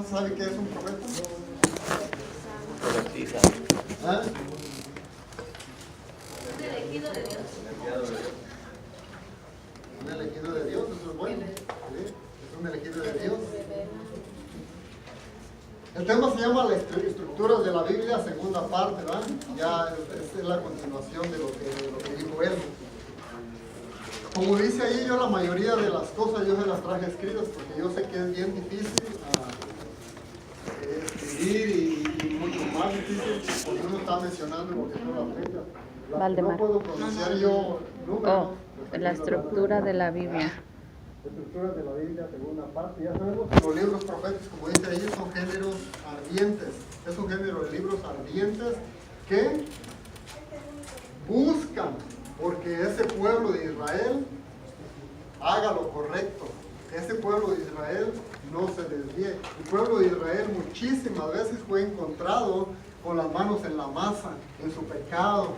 ¿cuántos saben qué es un profeta? Profetiza. ¿Ah? Un elegido de Dios. Un elegido de Dios, eso es bueno. ¿Sí? Es un elegido de Dios. El tema se llama las estructuras de la Biblia, segunda parte, ¿verdad? Ya es la continuación de lo que dijo él. Como dice ahí, yo la mayoría de las cosas yo se las traje escritas porque yo sé que es bien difícil escribir y mucho más difícil cuando uno está mencionando lo que son las fechas. Valdemar. No puedo pronunciar yo números. La estructura de la Biblia. Estructuras de la Biblia, segunda parte. Ya sabemos que los libros proféticos, como dice ahí, son géneros ardientes. Es un género de libros ardientes que buscan porque ese pueblo de Israel haga lo correcto. Que ese pueblo de Israel no se desvíe. El pueblo de Israel muchísimas veces fue encontrado con las manos en la masa, en su pecado.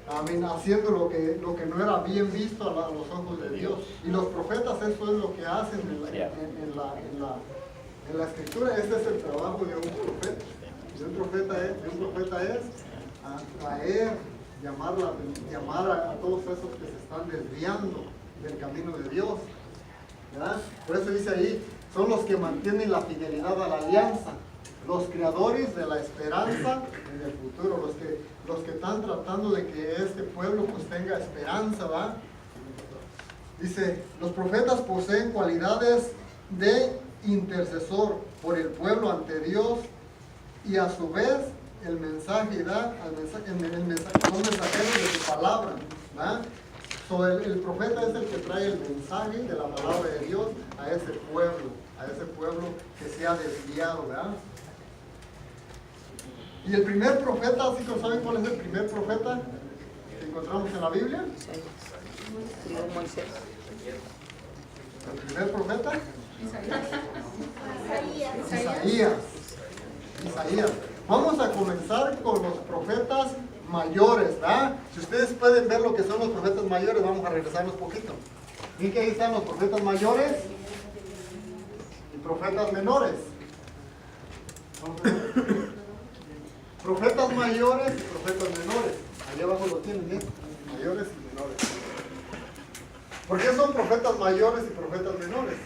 Amén, haciendo lo que no era bien visto a los ojos de Dios. Y los profetas eso es lo que hacen en la escritura. Este es el trabajo de un profeta. De un profeta es atraer, llamar a todos esos que se están desviando del camino de Dios. ¿Verdad? Por eso dice ahí, son los que mantienen la fidelidad a la alianza, los creadores de la esperanza en el futuro, los que están tratando de que este pueblo pues tenga esperanza, ¿va? Dice, los profetas poseen cualidades de intercesor por el pueblo ante Dios y a su vez el mensaje son mensajeros de su palabra, ¿va? So, el profeta es el que trae el mensaje de la palabra de Dios a ese pueblo que se ha desviado, ¿verdad? Y el primer profeta, ¿sí que saben cuál es el primer profeta que encontramos en la Biblia? Moisés. El primer profeta, Isaías. Vamos a comenzar con los profetas mayores, ¿verdad? Si ustedes pueden ver lo que son los profetas mayores, vamos a regresarnos un poquito. ¿Ven que ahí están los profetas mayores y profetas menores? Vamos a ver. Profetas mayores y profetas menores. Allá abajo lo tienen, ¿eh? Mayores y menores. ¿Por qué son profetas mayores y profetas menores?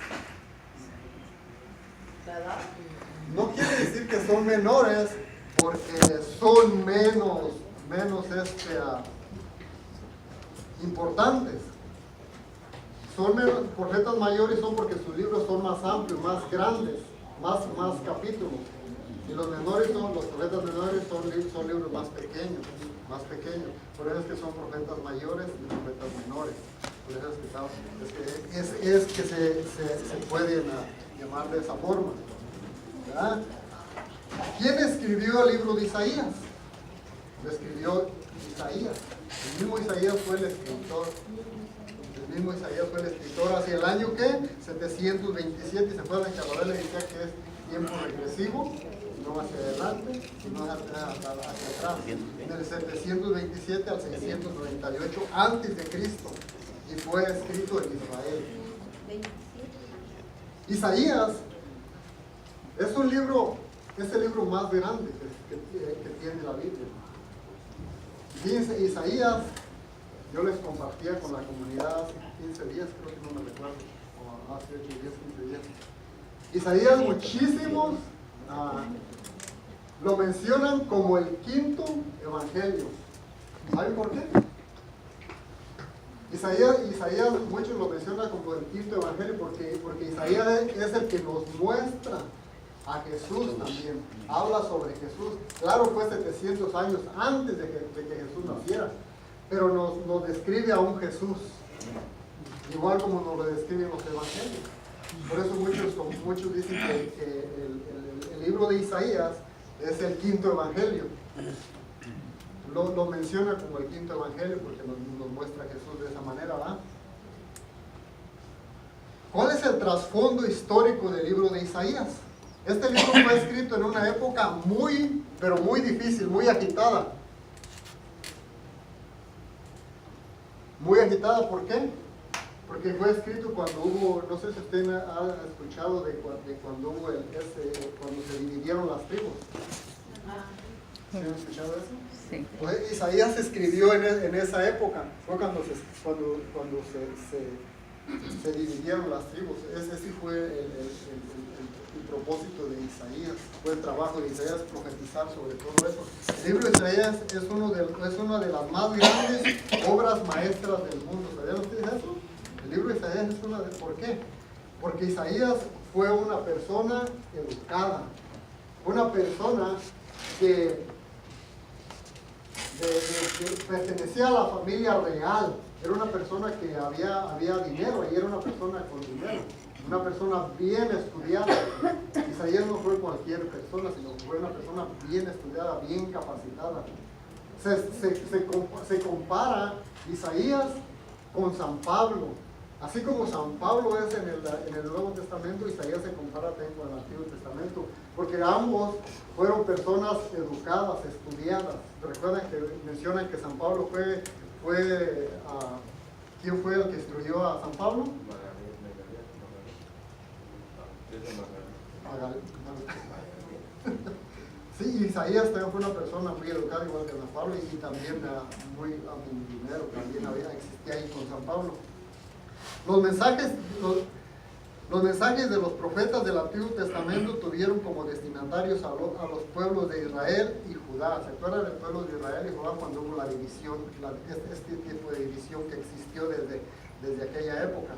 No quiere decir que son menores porque son menos importantes. Profetas mayores son porque sus libros son más amplios, más grandes, más capítulos. Y los profetas menores son libros más pequeños. Por eso es que son profetas mayores y profetas menores. Por eso es que se pueden llamar de esa forma. ¿Verdad? ¿Quién escribió el libro de Isaías? Lo escribió Isaías. El mismo Isaías fue el escritor. Hacia el año ¿qué? 727, y se acuerdan que Abadá le decía que es tiempo regresivo, no hacia adelante, sino hacia atrás. En el 727 al 698 antes de Cristo, y fue escrito en Israel. Isaías es un libro, es el libro más grande que tiene la Biblia. Fíjense, Isaías, yo les compartía con la comunidad hace 15 días, creo que no me recuerdo, o hace 8 días, 15 días. Isaías muchísimos lo mencionan como el quinto evangelio. ¿Saben por qué? Isaías muchos lo mencionan como el quinto evangelio porque Isaías es el que nos muestra a Jesús también. Habla sobre Jesús. Claro, fue 700 años antes de que Jesús naciera, pero nos describe a un Jesús, igual como nos lo describen los evangelios. Por eso muchos dicen que el libro de Isaías es el quinto evangelio. Lo menciona como el quinto evangelio porque nos muestra a Jesús de esa manera, ¿va? ¿Cuál es el trasfondo histórico del libro de Isaías? Este libro fue escrito en una época pero muy difícil, muy agitada. Muy agitada, ¿por qué? porque fue escrito cuando hubo, no sé si usted ha escuchado de cuando hubo cuando se dividieron las tribus. ¿Sí han escuchado eso? Sí. Pues Isaías escribió en esa época, fue cuando se dividieron las tribus. Ese sí fue el propósito de Isaías, fue el trabajo de Isaías profetizar sobre todo eso. El libro de Isaías es una de las más grandes obras maestras del mundo. ¿Sabían ustedes eso? El libro de Isaías es una de... ¿Por qué? Porque Isaías fue una persona educada, una persona que pertenecía a la familia real. Era una persona que había dinero y era una persona con dinero, una persona bien estudiada. Isaías no fue cualquier persona, sino que fue una persona bien estudiada, bien capacitada. Se compara Isaías con San Pablo. Así como San Pablo es en el Nuevo Testamento, Isaías se compara también con el Antiguo Testamento, porque ambos fueron personas educadas, estudiadas. Recuerdan que mencionan que San Pablo ¿quién fue el que instruyó a San Pablo? Sí, Isaías también fue una persona muy educada, igual que San Pablo, y también muy dinero, también existía ahí con San Pablo. Los mensajes de los profetas del Antiguo Testamento tuvieron como destinatarios a los pueblos de Israel y Judá. ¿Se acuerdan del pueblo de Israel y Judá cuando hubo la división, este tipo de división que existió desde aquella época?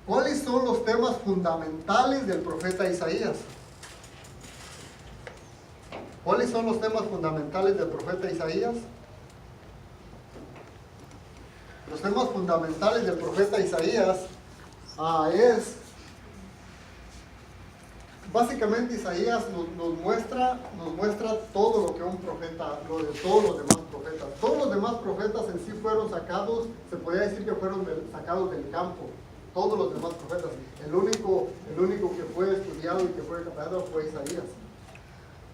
¿Cuáles son los temas fundamentales del profeta Isaías? ¿Cuáles son los temas fundamentales del profeta Isaías? Los temas fundamentales del profeta Isaías básicamente Isaías nos muestra todo lo que un profeta, lo de todos los demás profetas. Todos los demás profetas en sí fueron sacados, se podría decir que fueron sacados del campo. Todos los demás profetas. El único que fue estudiado y que fue capacitado fue Isaías.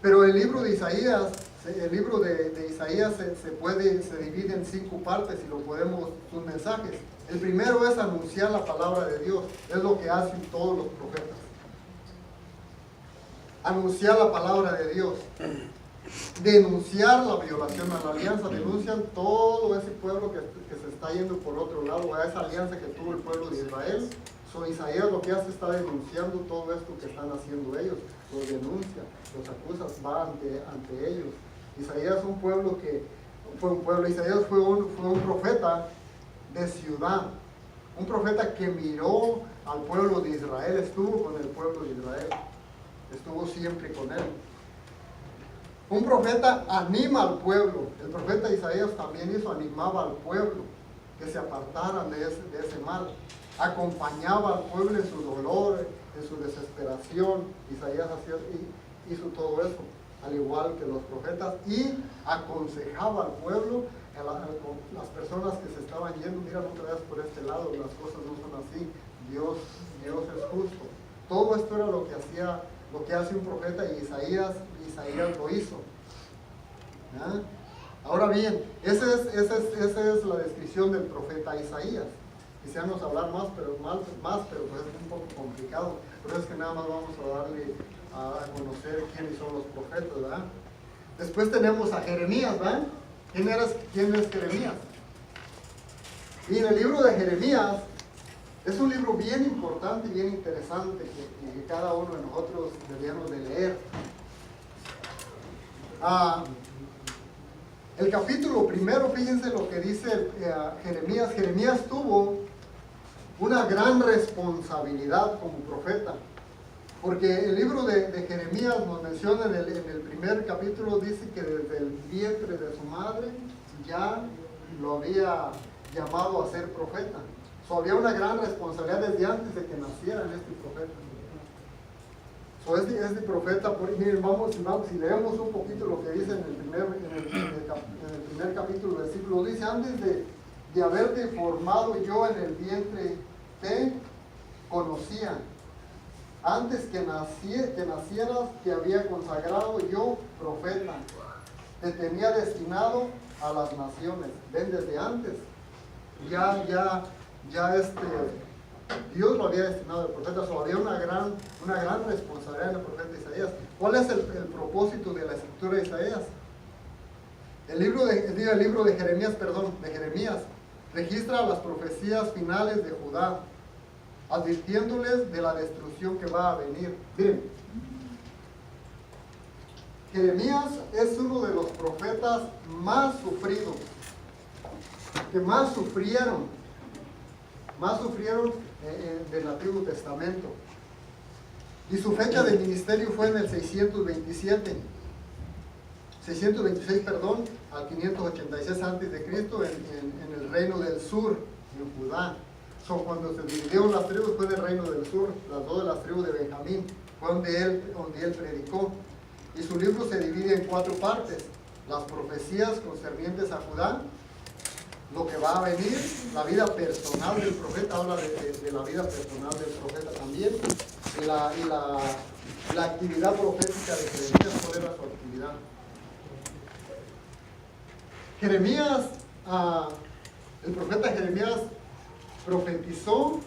Pero el libro de Isaías, se divide en 5 partes y sus mensajes. El primero es anunciar la palabra de Dios, es lo que hacen todos los profetas. Anunciar la palabra de Dios, denunciar la violación a la alianza, denuncian todo ese pueblo que se está yendo por otro lado, a esa alianza que tuvo el pueblo de Israel. Isaías lo que hace está denunciando todo esto que están haciendo ellos, lo denuncia, los acusa, va ante ellos. Isaías Isaías fue un profeta de ciudad, un profeta que miró al pueblo de Israel, estuvo con el pueblo de Israel, estuvo siempre con él. Un profeta anima al pueblo. El profeta Isaías también animaba al pueblo que se apartaran de ese mal. Acompañaba al pueblo en su dolor, en su desesperación. Isaías hizo todo eso, al igual que los profetas, y aconsejaba al pueblo, las personas que se estaban yendo: mira, no te vayas por este lado, las cosas no son así, Dios es justo. Todo esto era lo que hace un profeta, y Isaías lo hizo. ¿Ya? Ahora bien, esa es la descripción del profeta Isaías. Quisiéramos hablar más, pero pues es un poco complicado. Por eso es que nada más vamos a darle a conocer quiénes son los profetas, ¿verdad? Después tenemos a Jeremías, ¿verdad? ¿Quién es Jeremías? Y en el libro de Jeremías es un libro bien importante y bien interesante que cada uno de nosotros deberíamos de leer. El capítulo primero, fíjense lo que dice Jeremías. Jeremías tuvo una gran responsabilidad como profeta, porque el libro de Jeremías nos menciona en el primer capítulo, dice que desde el vientre de su madre ya lo había llamado a ser profeta. Había una gran responsabilidad desde antes de que naciera este profeta. Este profeta, miren, si leemos un poquito lo que dice en el primer capítulo, versículo, dice: antes de haberte formado yo en el vientre te conocía, antes que nacieras te había consagrado yo profeta, te tenía destinado a las naciones. Ven, desde antes ya Dios lo había destinado al profeta, o había una gran responsabilidad en el profeta Isaías. ¿Cuál es el propósito de la escritura de Isaías? El libro de Jeremías registra las profecías finales de Judá, advirtiéndoles de la destrucción que va a venir. Miren, Jeremías es uno de los profetas más sufridos, que más sufrieron del Antiguo Testamento. Y su fecha de ministerio fue en el 626, al 586 a.C. en el reino del sur, en Judá. Cuando se dividieron las tribus fue del reino del sur, las dos de las tribus de Benjamín, fue donde él predicó. Y su libro se divide en 4 partes: las profecías concernientes a Judá, lo que va a venir, la vida personal del profeta, habla de la vida personal del profeta también, y la actividad profética de Jeremías, cuál era su actividad. El profeta Jeremías profetizó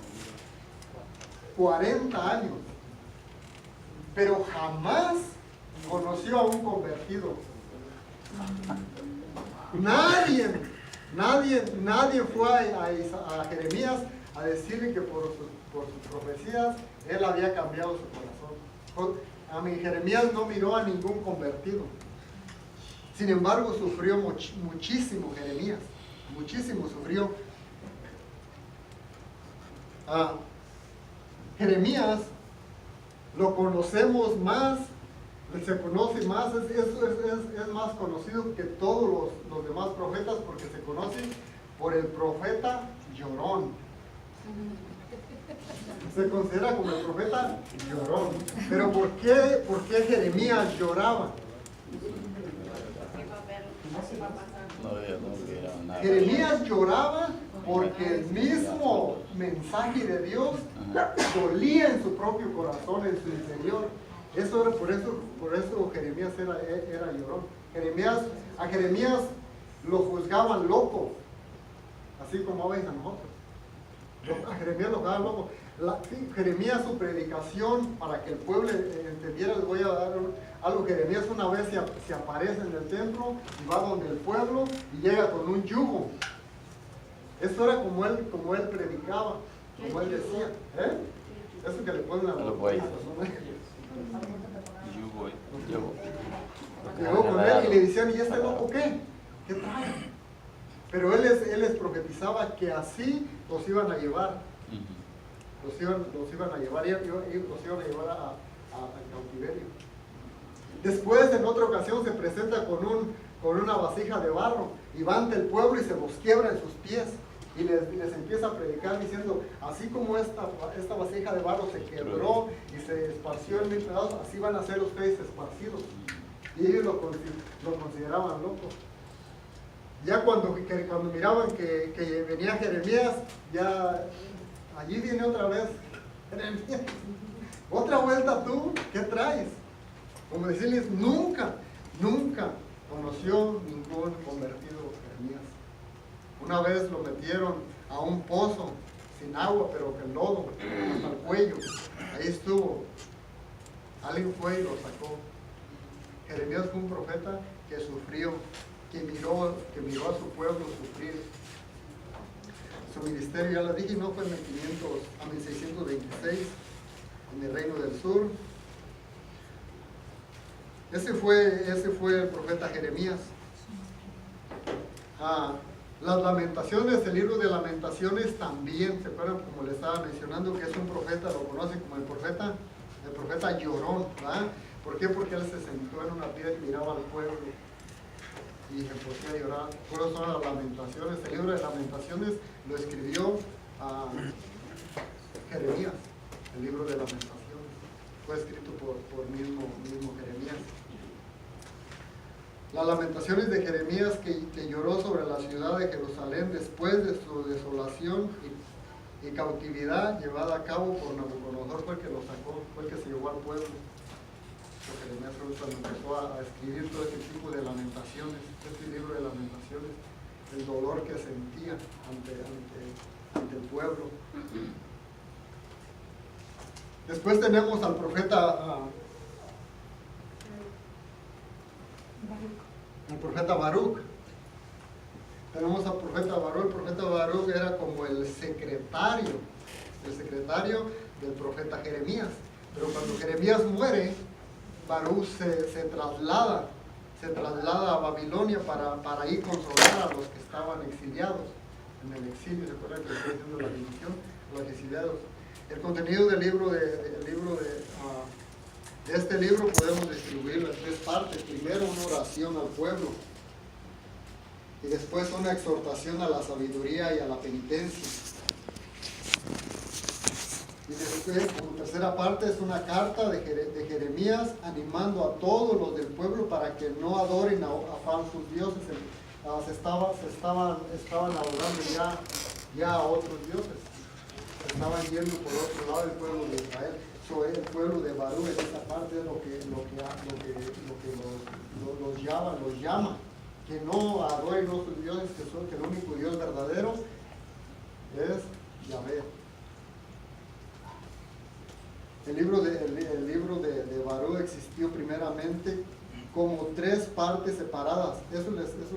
40 años, pero jamás conoció a un convertido. Nadie fue a Jeremías a decirle que por sus profecías él había cambiado su corazón. Jeremías no miró a ningún convertido. Sin embargo, sufrió muchísimo Jeremías, muchísimo sufrió. Jeremías lo conocemos más, se conoce más, es más conocido que todos los demás profetas, porque se conoce por el profeta llorón. Se considera como el profeta llorón. Pero ¿por qué Jeremías lloraba? Jeremías lloraba porque el mismo mensaje de Dios dolía en su propio corazón, en su interior. Por eso Jeremías era llorón. A Jeremías lo juzgaban loco, así como veis a nosotros. A Jeremías lo juzgaban loco. Jeremías, su predicación, para que el pueblo entendiera, les voy a dar algo. Jeremías una vez se aparece en el templo y va donde el pueblo y llega con un yugo. Eso era como él predicaba, como él decía. Eso que le ponen a los bueyes. Llegó con él y le decían: ¿y este loco qué? ¿Qué trae? Pero él les profetizaba que así los iban a llevar. Los iban a llevar al cautiverio. Después, en otra ocasión, se presenta con una vasija de barro y va ante el pueblo y se los quiebra en sus pies. Y les empieza a predicar diciendo: así como esta vasija de barro se quebró y se esparció en 1000 pedazos, así van a ser ustedes esparcidos. Y ellos lo consideraban loco. Ya cuando miraban que venía Jeremías, ya allí viene otra vez Jeremías. Otra vuelta tú, ¿qué traes? Como decirles, nunca conoció ningún convertido Jeremías. Una vez lo metieron a un pozo sin agua, pero con lodo hasta el cuello. Ahí estuvo. Alguien fue y lo sacó. Jeremías fue un profeta que sufrió, que miró a su pueblo sufrir. Su ministerio, ya lo dije, no fue en 1626 en el reino del sur. Ese fue el profeta Jeremías. Las Lamentaciones, el libro de Lamentaciones también, ¿se acuerdan? Como le estaba mencionando, que es un profeta, lo conocen como el profeta llorón, ¿verdad? ¿Por qué? Porque él se sentó en una piedra y miraba al pueblo y se ponía a llorar. Por eso son las Lamentaciones. El libro de Lamentaciones lo escribió Jeremías, el libro de Lamentaciones. Fue escrito por mismo Jeremías. Las Lamentaciones de Jeremías que lloró sobre la ciudad de Jerusalén después de su desolación y cautividad llevada a cabo por Nabucodonosor, fue el que lo sacó, fue el que se llevó al pueblo. Jeremías fue cuando empezó a escribir todo este tipo de lamentaciones, este libro de Lamentaciones. el dolor que sentía ante el pueblo. Después tenemos al profeta Baruch. Tenemos al profeta Baruch. El profeta Baruch era como el secretario del profeta Jeremías. Pero cuando Jeremías muere, Baruch se traslada a Babilonia para ir consolar a los que estaban exiliados en el exilio. ¿Recuerdan que estoy haciendo la división? Los exiliados. El contenido del libro de este libro podemos distribuirlo en tres partes. Primero, una oración al pueblo, y después una exhortación a la sabiduría y a la penitencia. Y después, como tercera parte, es una carta de Jeremías animando a todos los del pueblo para que no adoren a falsos dioses. Se estaban adorando ya a otros dioses. Estaban yendo por otro lado el pueblo de Israel. El pueblo de Baruch en esta parte es lo que los llama, que no adoren a otros dioses, que el único Dios verdadero es Yahvé. El libro de Baruch existió primeramente como tres partes separadas. Eso les creo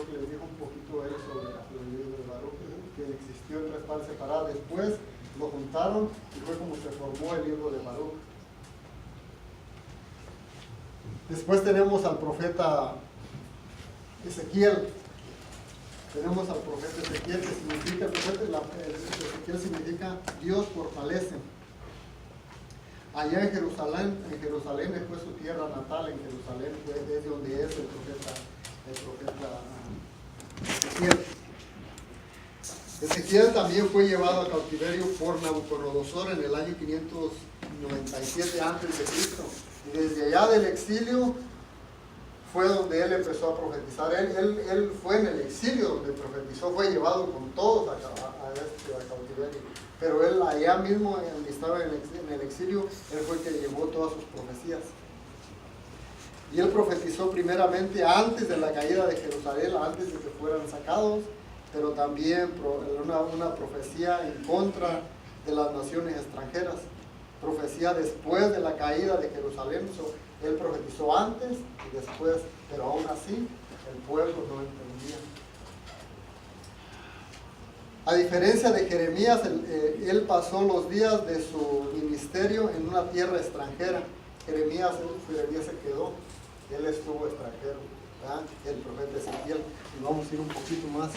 que les dijo un poquito él sobre el libro de Baruch, que existió en tres partes separadas. Después lo juntaron y fue como se formó el libro de Baruch. Después tenemos al profeta Ezequiel. Tenemos al profeta Ezequiel, que significa, Ezequiel significa Dios fortalece. Allá en Jerusalén fue su tierra natal, en Jerusalén es donde es el profeta Ezequiel. Ezequiel también fue llevado a cautiverio por Nabucodonosor en el año 597 a.C. Y desde allá del exilio fue donde él empezó a profetizar. Él fue en el exilio donde profetizó, fue llevado con todos a cautiverio. Pero él allá mismo, donde estaba en el exilio, él fue el que llevó todas sus profecías. Y él profetizó primeramente antes de la caída de Jerusalén, antes de que fueran sacados, pero también una profecía en contra de las naciones extranjeras. Profecía después de la caída de Jerusalén. Él profetizó antes y después, pero aún así el pueblo no entendía. A diferencia de Jeremías, él pasó los días de su ministerio en una tierra extranjera. Jeremías se quedó, él estuvo extranjero, ¿verdad? El profeta Ezequiel. Y vamos a ir un poquito más.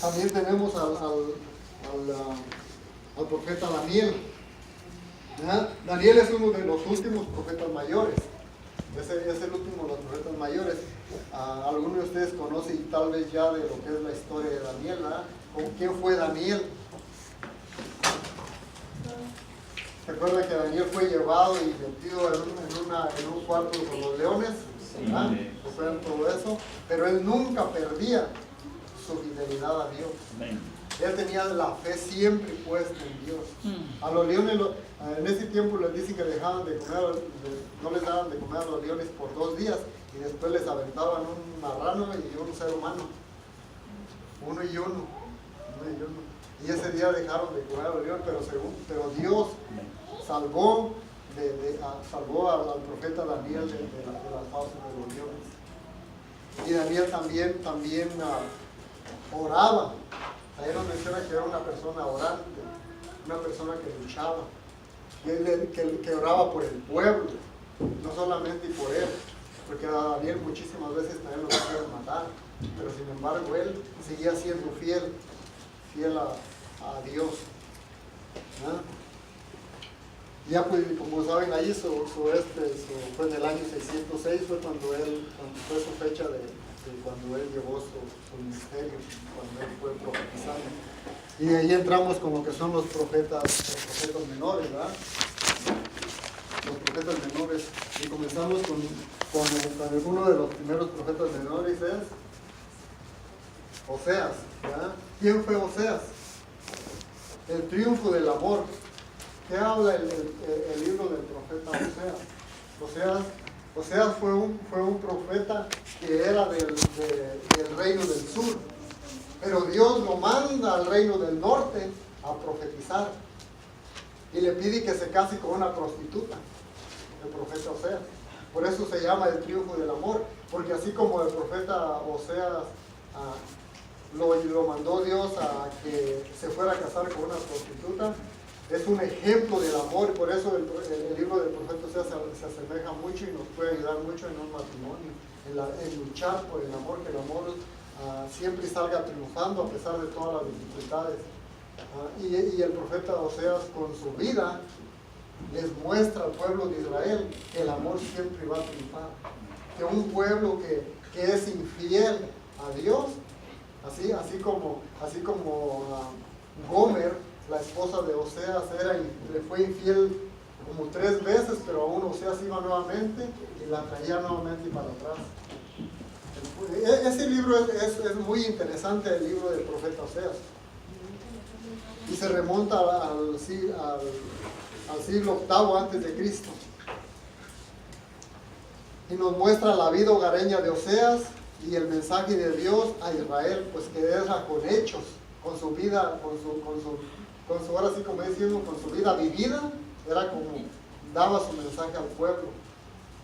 También tenemos al profeta Daniel. ¿Verdad? Daniel es uno de los últimos profetas mayores. Es el último de los profetas mayores. Algunos de ustedes conocen tal vez ya de lo que es la historia de Daniel, ¿verdad? ¿Quién fue Daniel? ¿Recuerdan que Daniel fue llevado y metido en un cuarto con los leones? ¿Verdad? ¿Recuerdan todo eso? Pero él nunca perdía su fidelidad a Dios. Él tenía la fe siempre puesta en Dios. A los leones, en ese tiempo les dice que dejaban de comer, no les daban de comer a los leones por 2 días, y después les aventaban un marrano y un ser humano. Uno y uno. Y ese día dejaron de comer a los leones, pero Dios salvó al profeta Daniel de las fauces de los leones. Y Daniel también oraba. Ahí nos menciona que era una persona orante, una persona que luchaba, que oraba por el pueblo, no solamente por él, porque a Daniel muchísimas veces también lo quisieron matar, pero sin embargo él seguía siendo fiel a Dios. ¿No? Ya pues, como saben, ahí fue en el año 606, fue cuando fue su fecha de cuando él llevó su ministerio, cuando él fue profetizando. Y de ahí entramos con lo que son los profetas menores, ¿verdad? Los profetas menores. Y comenzamos con uno de los primeros profetas menores, es Oseas, ¿verdad? ¿Quién fue Oseas? El triunfo del amor. ¿Qué habla el libro del profeta Oseas? Oseas fue un profeta que era del reino del sur, pero Dios lo manda al reino del norte a profetizar y le pide que se case con una prostituta, el profeta Oseas. Por eso se llama el triunfo del amor, porque así como el profeta Oseas lo mandó Dios a que se fuera a casar con una prostituta, es un ejemplo del amor, y por eso el libro del profeta Oseas se asemeja mucho y nos puede ayudar mucho en un matrimonio, en luchar por el amor, que el amor siempre salga triunfando a pesar de todas las dificultades. Y el profeta Oseas con su vida les muestra al pueblo de Israel que el amor siempre va a triunfar, que un pueblo que es infiel a Dios, así como Gomer, la esposa de Oseas, le fue infiel como 3 veces, pero aún Oseas iba nuevamente y la traía nuevamente para atrás. Ese libro es muy interesante, el libro del profeta Oseas, y se remonta al siglo VIII antes de Cristo, y nos muestra la vida hogareña de Oseas y el mensaje de Dios a Israel, pues que era con hechos, con su vida, ahora sí como decimos, con su vida vivida, era como daba su mensaje al pueblo,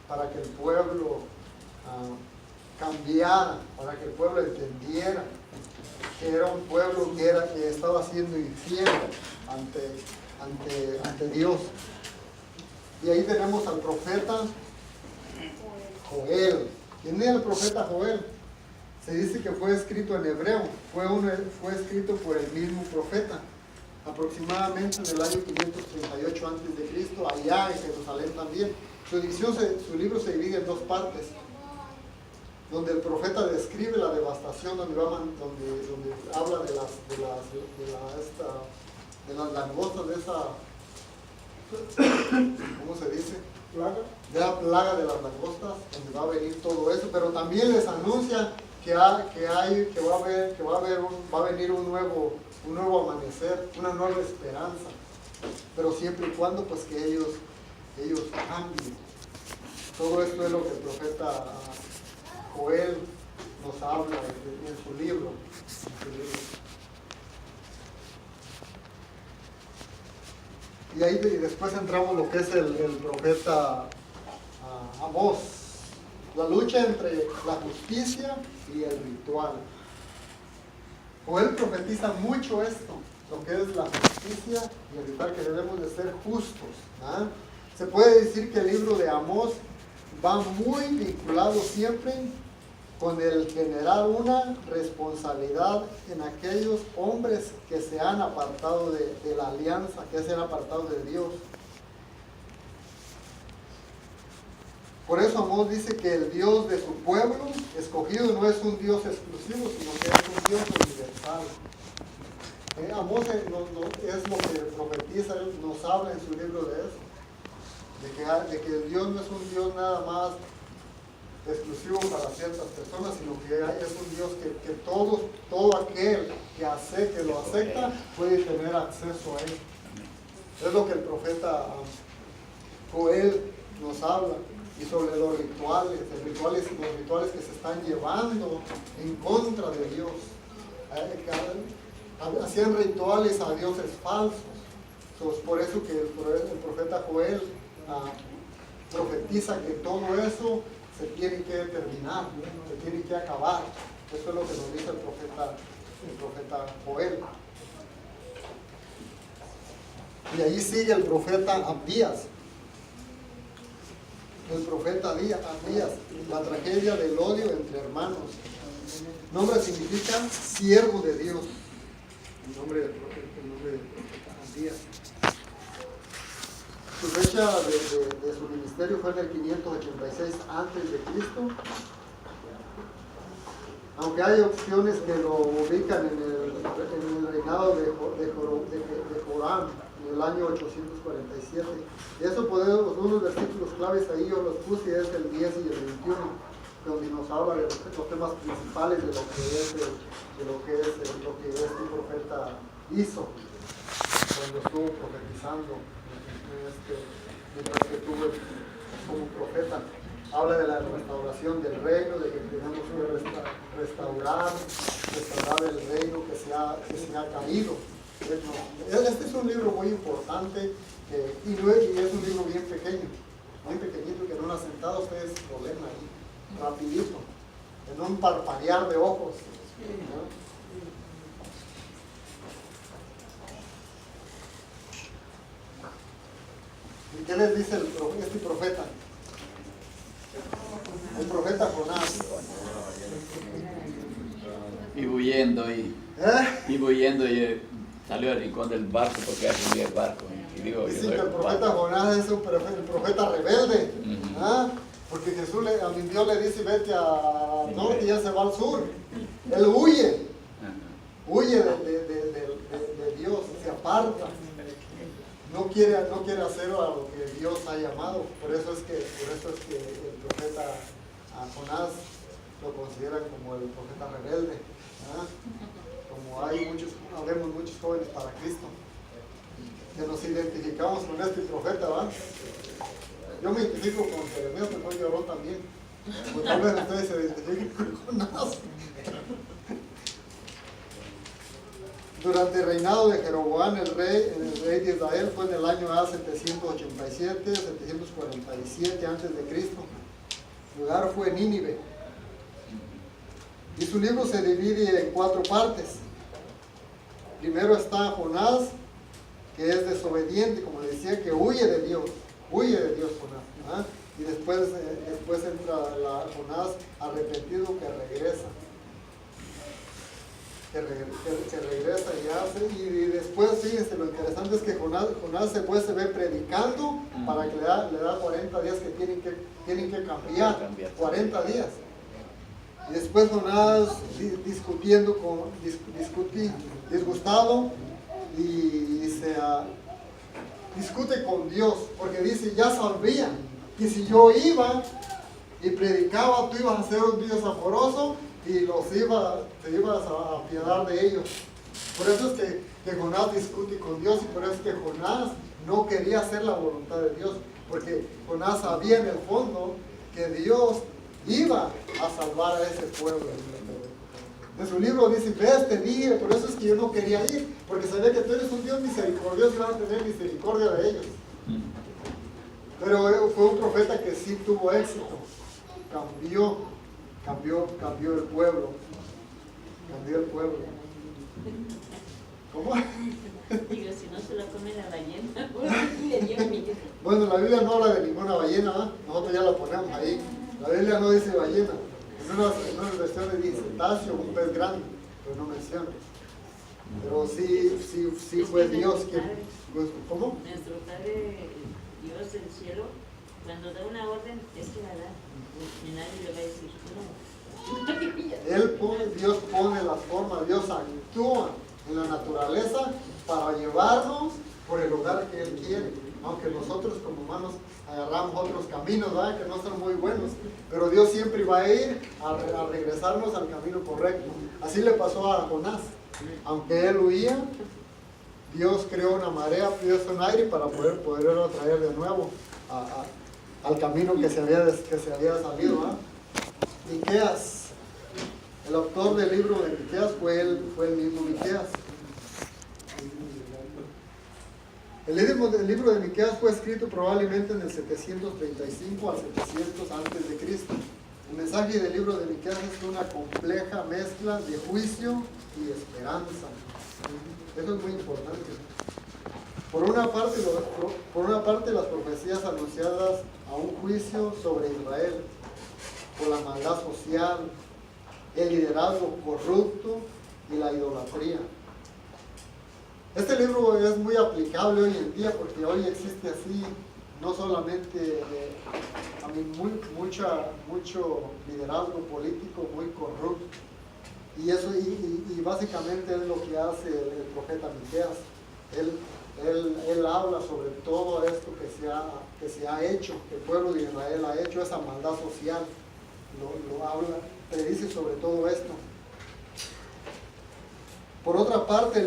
para que el pueblo cambiara, para que el pueblo entendiera que era un pueblo que estaba siendo infiel ante Dios. Y ahí tenemos al profeta Joel. ¿Quién es el profeta Joel? Se dice que fue escrito en hebreo, fue escrito por el mismo profeta, aproximadamente en el año 538 a.C., allá en Jerusalén también. Su libro se divide en 2 partes, donde el profeta describe la devastación, donde habla de las langostas, de esa, ¿cómo se dice? ¿Plaga? De la plaga de las langostas, donde va a venir todo eso, pero también les anuncia que va a venir un nuevo amanecer, una nueva esperanza, pero siempre y cuando pues que ellos cambien. Todo esto es lo que el profeta Joel nos habla en su libro. Y ahí después entramos en lo que es el profeta Amós, la lucha entre la justicia y el ritual. Joel profetiza mucho esto, lo que es la justicia y el ritual, que debemos de ser justos. Se puede decir que el libro de Amós va muy vinculado siempre con el generar una responsabilidad en aquellos hombres que se han apartado de la alianza, que se han apartado de Dios. Por eso Amós dice que el Dios de su pueblo escogido no es un Dios exclusivo, sino que es un Dios universal. Amós es lo que profetiza, él nos habla en su libro de eso, de que Dios no es un Dios nada más exclusivo para ciertas personas, sino que es un Dios que todo aquel que lo acepta puede tener acceso a él. Es lo que el profeta Joel nos habla. Y sobre los rituales que se están llevando en contra de Dios. Hacían rituales a dioses falsos. Entonces, por eso que el profeta Joel profetiza que todo eso se tiene que terminar, se tiene que acabar. Eso es lo que nos dice el profeta Joel. Y ahí sigue el profeta Abdías. El profeta Abdías, la tragedia del odio entre hermanos. El nombre significa siervo de Dios. El nombre del profeta Abdías. Su fecha de su ministerio fue en el 586 a.C. Aunque hay opciones que lo ubican en el reinado de Joram, en el año 847. Y eso podemos, unos versículos claves ahí yo los puse, es el 10 y el 21, donde nos habla de los temas principales de lo que este profeta hizo cuando estuvo profetizando, mientras que estuvo como profeta. habla de la restauración del reino, de que tenemos que restaurar el reino que se ha caído. Este es un libro muy importante y es un libro bien pequeño, muy pequeñito, que en una sentada ustedes lo leen ahí, rapidito, en un parpadear de ojos, ¿no? ¿Y qué les dice este profeta? El profeta Jonás. Y huyendo y salió al rincón del barco porque hace el barco. Y digo, Dicen que el profeta Jonás es el profeta rebelde. ¿Ah? Porque Jesús a mi Dios le dice, vete al norte y ya se va al sur. Él huye. Huye de Dios, se aparta. No quiere hacer a lo que Dios ha llamado. Por eso es que el profeta Jonás lo consideran como el profeta rebelde. ¿Ah? Como habemos muchos jóvenes para Cristo, que nos identificamos con este profeta, ¿va? Yo me identifico con Jeremías, pero soy llorón también. Pues tal vez ustedes se identifiquen con Jonás. Durante el reinado de Jeroboam, el rey de Israel, fue en el año A787, 747 a.C. El lugar fue Nínive. Y su libro se divide en 4 partes. Primero está Jonás, que es desobediente, como decía, que huye de Dios Jonás. ¿Ah? Y después entra Jonás arrepentido que regresa. Que regresa y hace, y después, fíjense, lo interesante es que Jonás después se ve predicando para que le da 40 días que tienen que cambiar, 40 días. Y después Jonás disgustado y se discute con Dios, porque dice, ya sabía que si yo iba y predicaba, tú ibas a ser un Dios amoroso y te ibas a apiadar de ellos. Por eso es que Jonás discute con Dios, y por eso es que Jonás no quería hacer la voluntad de Dios, porque Jonás sabía en el fondo que Dios iba a salvar a ese pueblo. En su libro dice, ves, te dije, por eso es que yo no quería ir, porque sabía que tú eres un Dios misericordioso y vas a tener misericordia de ellos. Pero fue un profeta que sí tuvo éxito, cambió el pueblo. ¿Cómo? Digo, si no se la come la ballena, Bueno, la Biblia no habla de ninguna ballena, ¿eh? Nosotros ya la ponemos ahí. La Biblia no dice ballena. En unas versiones dice cetáceo, un pez grande, pero no menciona. Pero sí fue Dios quien... ¿Cómo? Nuestro Padre Dios del cielo, cuando da una orden, es que la da. Y nadie le va a decir no. Dios pone las formas, Dios actúa en la naturaleza para llevarnos por el lugar que Él quiere. Aunque nosotros como humanos agarramos otros caminos, ¿verdad? Que no son muy buenos, pero Dios siempre va a ir a regresarnos al camino correcto. Así le pasó a Jonás. Aunque él huía, Dios creó una marea, Dios un aire para poderlo traer de nuevo al camino que se había salido, ¿verdad? Miqueas, el autor del libro de Miqueas fue el mismo Miqueas. El libro de Miqueas fue escrito probablemente en el 735 al 700 antes de Cristo. El mensaje del libro de Miqueas es una compleja mezcla de juicio y esperanza. Eso es muy importante. Por una parte las profecías anunciadas a un juicio sobre Israel por la maldad social, el liderazgo corrupto y la idolatría. Este libro es muy aplicable hoy en día porque hoy existe así, no solamente mucho liderazgo político muy corrupto. Y básicamente es lo que hace el profeta Miqueas. Él habla sobre todo esto que se ha hecho, que el pueblo de Israel ha hecho, esa maldad social. Lo habla, predice sobre todo esto. Por otra parte, el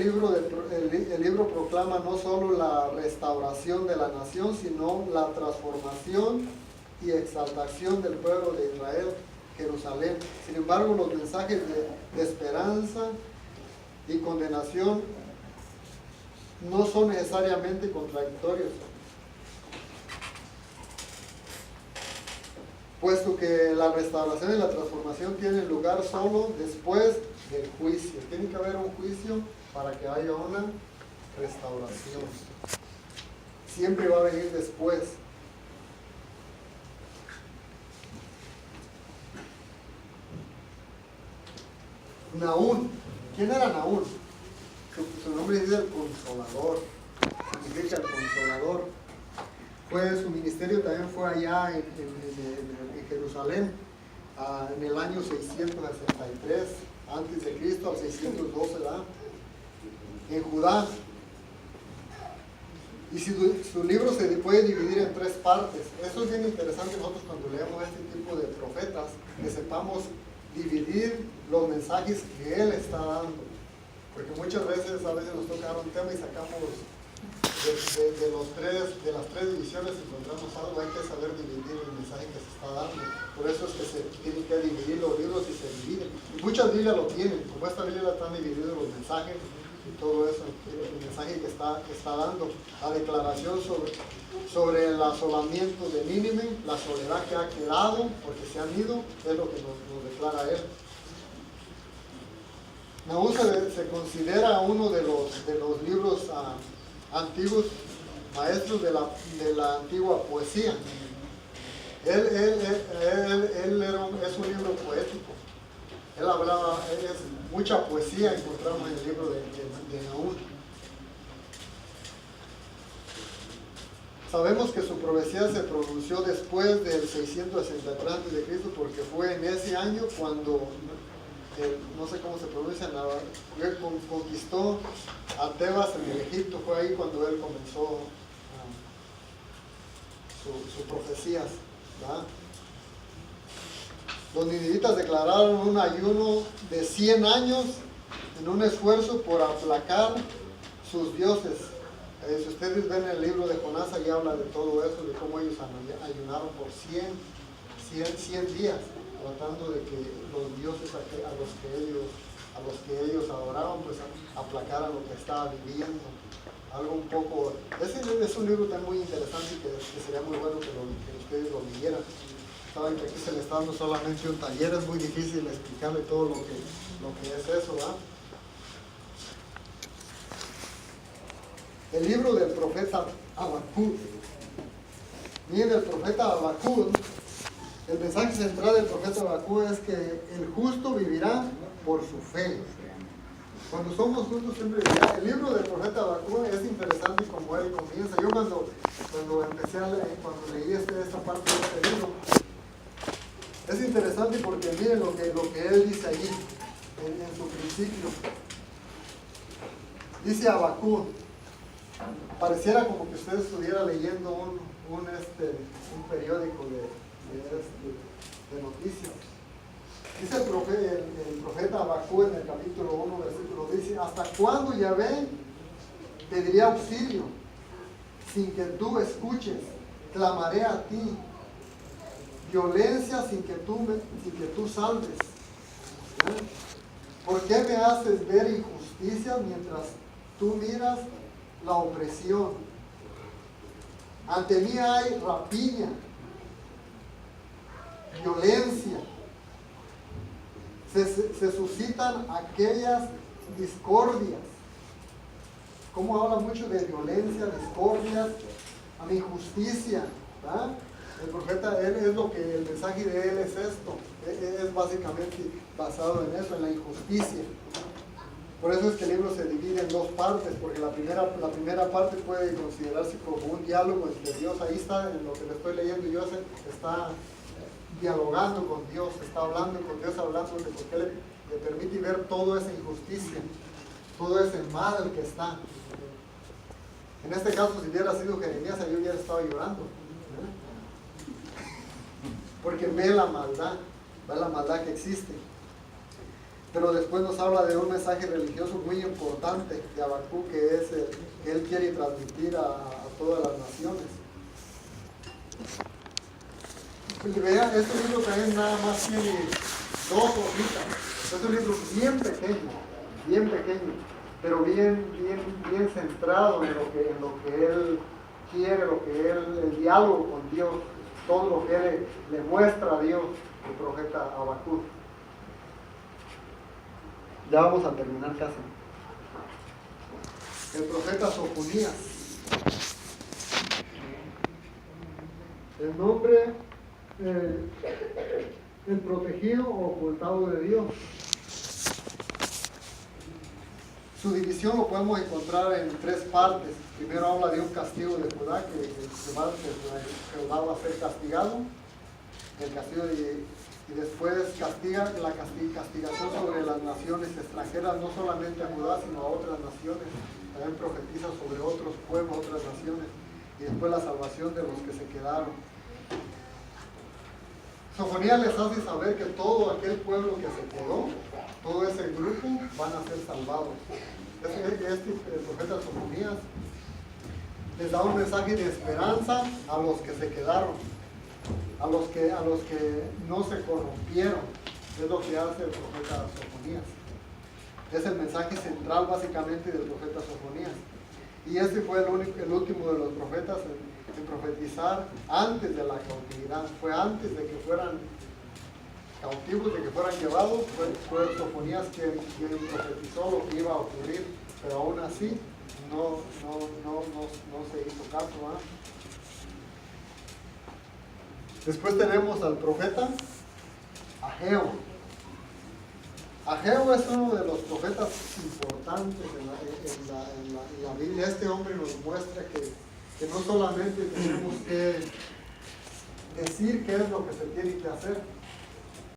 libro proclama no solo la restauración de la nación, sino la transformación y exaltación del pueblo de Israel, Jerusalén. Sin embargo, los mensajes de esperanza y condenación no son necesariamente contradictorios, puesto que la restauración y la transformación tienen lugar solo después del juicio. Tiene que haber un juicio para que haya una restauración. Siempre va a venir después. Naún. ¿Quién era Naún? Su nombre dice el Consolador. Significa el Consolador. Su ministerio también fue allá en Jerusalén, en el año 663 antes de Cristo al 612, ¿verdad? En Judá. Y su libro se puede dividir en 3 partes. Eso es bien interesante nosotros cuando leemos este tipo de profetas, que sepamos dividir los mensajes que él está dando. Porque muchas veces, a veces nos toca dar un tema y sacamos de las 3 divisiones, encontramos algo, hay que saber dividir el mensaje que se está dando. Por eso es que se tienen que dividir los libros y se dividen. Y muchas Biblias lo tienen, como esta Biblia están divididos los mensajes y todo eso, el mensaje que está dando. La declaración sobre el asolamiento de Nínive, la soledad que ha quedado porque se han ido, es lo que nos declara él. Naún se considera uno de los libros antiguos, maestros de la antigua poesía. Él es un libro poético. Él hablaba, mucha poesía encontramos en el libro de Naún. Sabemos que su profecía se pronunció después del 663 a.C. porque fue en ese año cuando no sé cómo se pronuncia, él conquistó a Tebas en el Egipto. Fue ahí cuando él comenzó sus profecías, ¿verdad? Los ninivitas declararon un ayuno de 100 años en un esfuerzo por aplacar sus dioses. Si ustedes ven el libro de Jonás, ahí habla de todo eso, de cómo ellos ayunaron por 100 días, tratando de que los dioses a los que ellos adoraban, pues aplacaran lo que estaba viviendo. Algo un poco... Ese es un libro tan muy interesante que sería muy bueno que ustedes lo leyeran. Saben que aquí se le está dando solamente un taller, es muy difícil explicarle todo lo que es eso, ¿verdad? El libro del profeta Habacuc. Miren, el profeta Habacuc, el mensaje central del profeta Habacuc es que el justo vivirá por su fe. Cuando somos justos siempre vivirá. El libro del profeta Habacuc es interesante como él comienza. Yo cuando empecé a leer, cuando leí esta parte de este libro, es interesante porque miren lo que él dice allí, en su principio. Dice Habacuc, pareciera como que usted estuviera leyendo un periódico de noticias. Dice el profeta Habacuc en el capítulo 1, versículo, dice: ¿hasta cuándo, Yahvé, pediré auxilio sin que tú escuches? Clamaré a ti, violencia sin que tú salves. ¿Eh? ¿Por qué me haces ver injusticia mientras tú miras la opresión? Ante mí hay rapiña, violencia. Se suscitan aquellas discordias. Como habla mucho de violencia, discordias, injusticia, ¿verdad? El profeta, el mensaje de él es esto, es básicamente basado en eso, en la injusticia. Por eso es que el libro se divide en 2 partes, porque la primera parte puede considerarse como un diálogo entre Dios. Ahí está, en lo que le estoy leyendo yo, está dialogando con Dios, está hablando con Dios, hablando de por qué le permite ver toda esa injusticia, todo ese mal que está. En este caso, si hubiera sido Jeremías, yo hubiera estado llorando, ¿eh? Porque ve la maldad que existe. Pero después nos habla de un mensaje religioso muy importante de Habacuc, que es el que él quiere transmitir a todas las naciones. Y vea, este libro también nada más tiene 2 hojitas. Es un libro bien pequeño, pero bien centrado en lo que él quiere, el diálogo con Dios, todo lo que él le muestra a Dios, el profeta Habacuc. Ya vamos a terminar casi. El profeta Sofonías. El nombre, el protegido o ocultado de Dios. Su división lo podemos encontrar en 3 partes. Primero habla de un castigo de Judá, que Jehová va a ser castigado. El castigo y después castiga la castigación sobre las naciones extranjeras, no solamente a Judá, sino a otras naciones. También profetiza sobre otros pueblos, otras naciones. Y después la salvación de los que se quedaron. Sofonías les hace saber que todo aquel pueblo que se quedó, todo ese grupo, van a ser salvados. El profeta Sofonías les da un mensaje de esperanza a los que se quedaron, a los que no se corrompieron. Es lo que hace el profeta Sofonías. Es el mensaje central básicamente del profeta Sofonías. Y este fue el último de los profetas en profetizar antes de la cautividad. Fue antes de que fueran cautivos, de que fueran llevados. Fue Sofonías quien profetizó lo que iba a ocurrir, pero aún así no se hizo caso. Después tenemos al profeta Ageo. Ageo es uno de los profetas importantes en la Biblia. Este hombre nos muestra que no solamente tenemos que decir qué es lo que se tiene que hacer,